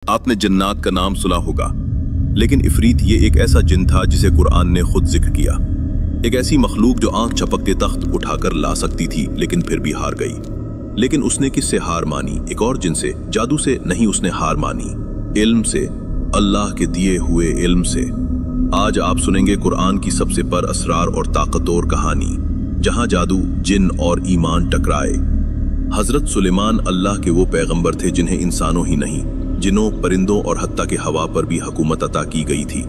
आपने जन्नात का नाम सुना होगा, लेकिन इफरीत ये एक ऐसा जिन था जिसे कुरान ने खुद जिक्र किया। एक ऐसी मखलूक जो आंख झपकते तख्त उठाकर ला सकती थी, लेकिन फिर भी हार गई। लेकिन उसने किससे हार मानी? एक और जिन से, जादू से नहीं, उसने हार मानी इल्म से, अल्लाह के दिए हुए इल्म से। आज आप सुनेंगे कुरान की सबसे पर असरार और ताकतवर कहानी, जहां जादू, जिन और ईमान टकराए। हजरत सुलेमान अल्लाह के वो पैगंबर थे जिन्हें इंसानों ही नहीं, जिनों, परिंदों और हत्ता के हवा पर भी हुकूमत अता की गई थी।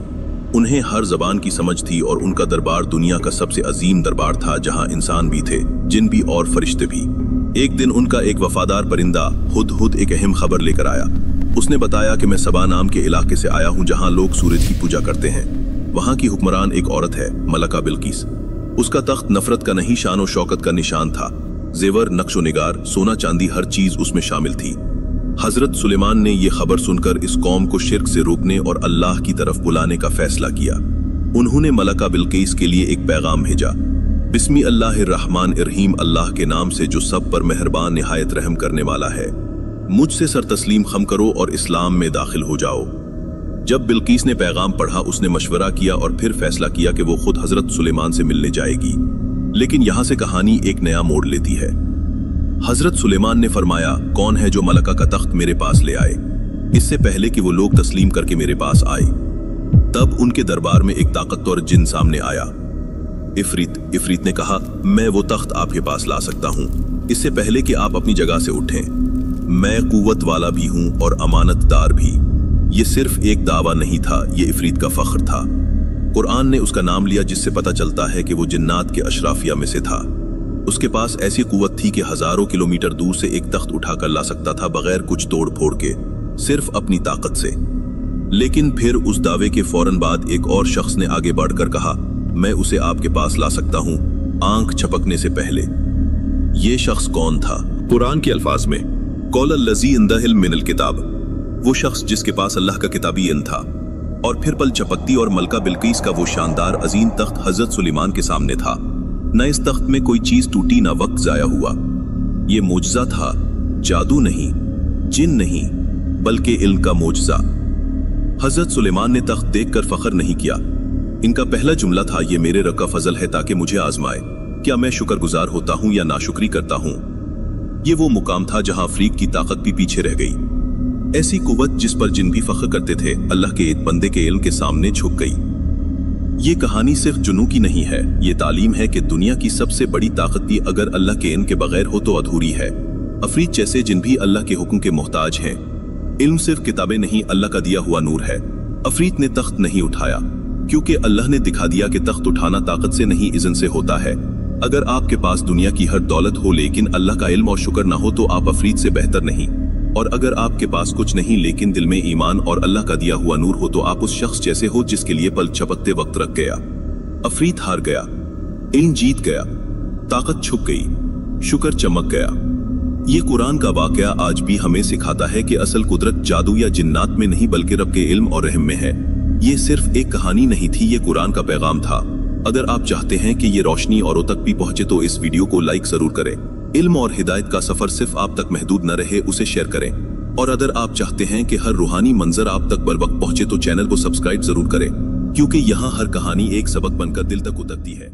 उन्हें हर जबान की समझ थी और उनका दरबार दुनिया का सबसे अजीम दरबार था, जहां इंसान भी थे, जिन भी और फरिश्ते भी। एक दिन उनका एक वफादार परिंदा हुदहुद एक अहम खबर लेकर आया। उसने बताया कि मैं सबा नाम के इलाके से आया हूं, जहां लोग सूरज की पूजा करते हैं। वहां की हुक्मरान एक औरत है, मलका बिल्किस। उसका तख्त नफरत का नहीं, शान और शौकत का निशान था। जेवर, नक्शो निगार, सोना चांदी, हर चीज उसमें शामिल थी। हजरत सुलेमान ने यह खबर सुनकर इस कौम को शिर्क से रोकने और अल्लाह की तरफ बुलाने का फैसला किया। उन्होंने मलका बिल्किस के लिए एक पैगाम भेजा, बिस्मी अल्लाहिर्रहमानिर्रहीम, अल्लाह के नाम से जो सब पर मेहरबान निहायत रहम करने वाला है। मुझसे सर तस्लीम खम करो और इस्लाम में दाखिल हो जाओ। जब बिल्किस ने पैगाम पढ़ा, उसने मशवरा किया और फिर फैसला किया कि वो खुद हजरत सुलेमान से मिलने जाएगी। लेकिन यहां से कहानी एक नया मोड़ लेती है। हजरत सुलेमान ने फरमाया, कौन है जो मलका का तख्त मेरे पास ले आए, इससे पहले कि वो लोग तस्लीम करके मेरे पास आए। तब उनके दरबार में एक ताकतवर जिन सामने आया, इफरीत ने कहा, मैं वो तख्त आपके पास ला सकता हूं, इससे पहले कि आप अपनी जगह से उठें। मैं कुव्वत वाला भी हूं और अमानतदार भी। ये सिर्फ एक दावा नहीं था, ये इफरीत का फख्र था। कुरान ने उसका नाम लिया, जिससे पता चलता है कि वो जिन्नात के अशराफिया में से था। उसके पास ऐसी कुव्वत थी कि हजारों किलोमीटर दूर से एक तख्त उठाकर ला सकता था, बगैर कुछ तोड़ फोड़ के, सिर्फ अपनी ताकत से। लेकिन फिर उस दावे के फौरन बाद एक और शख्स ने आगे बढ़कर कहा, मैं उसे आपके पास ला सकता हूं, आंख झपकने से पहले। ये शख्स कौन था? कुरान के अल्फाज में, कौल लजी इंदहिल मिनल किताब, वो शख्स जिसके पास अल्लाह का किताबी इल्म था। और फिर पल झपकती और मलका बिल्किस का वो शानदार अजीम तख्त हजरत सुलेमान के सामने था। न इस तख्त में कोई चीज टूटी, न वक्त जाया हुआ। ये मोजज़ा था, जादू नहीं, जिन नहीं, बल्कि इल्म का मोजज़ा। हजरत सुलेमान ने तख्त देखकर फख्र नहीं किया। इनका पहला जुमला था, ये मेरे रब का फजल है ताकि मुझे आजमाए, क्या मैं शुक्रगुजार होता हूं या नाशुक्री करता हूं। ये वो मुकाम था जहां अफरीक की ताकत भी पीछे रह गई। ऐसी कुव्वत जिस पर जिन भी फख्र करते थे, अल्लाह के एक बंदे के इल्म के सामने झुक गई। ये कहानी सिर्फ जुनू की नहीं है, ये तालीम है कि दुनिया की सबसे बड़ी ताकत भी अगर अल्लाह के इल्म के बगैर हो तो अधूरी है। अफरीत जैसे जिन भी अल्लाह के हुक्म के मोहताज हैं। इल्म सिर्फ किताबें नहीं, अल्लाह का दिया हुआ नूर है। अफरीत ने तख्त नहीं उठाया, क्योंकि अल्लाह ने दिखा दिया कि तख्त उठाना ताकत से नहीं, इज़्न से होता है। अगर आपके पास दुनिया की हर दौलत हो लेकिन अल्लाह का इल्म और शुक्र ना हो तो आप अफरीत से बेहतर नहीं। और अगर आपके पास कुछ नहीं लेकिन दिल में ईमान और अल्लाह का दिया हुआ नूर हो तो आप उस शख्स जैसे हो जिसके लिए पल झपकते वक्त रख गया। अफरीत हार गया, इल्म जीत गया, ताकत छुप गई, शुक्र चमक गया। ये कुरान का वाकया आज भी हमें सिखाता है कि असल कुदरत जादू या जिन्नात में नहीं, बल्कि रब के इल्म और रहम में है। ये सिर्फ एक कहानी नहीं थी, ये कुरान का पैगाम था। अगर आप चाहते हैं कि ये रोशनी औरों तक भी पहुंचे तो इस वीडियो को लाइक जरूर करें। इल्म और हिदायत का सफर सिर्फ आप तक महदूद न रहे, उसे शेयर करें। और अगर आप चाहते हैं कि हर रूहानी मंजर आप तक बर वक्त पहुंचे तो चैनल को सब्सक्राइब जरूर करें, क्योंकि यहाँ हर कहानी एक सबक बनकर दिल तक उतरती है।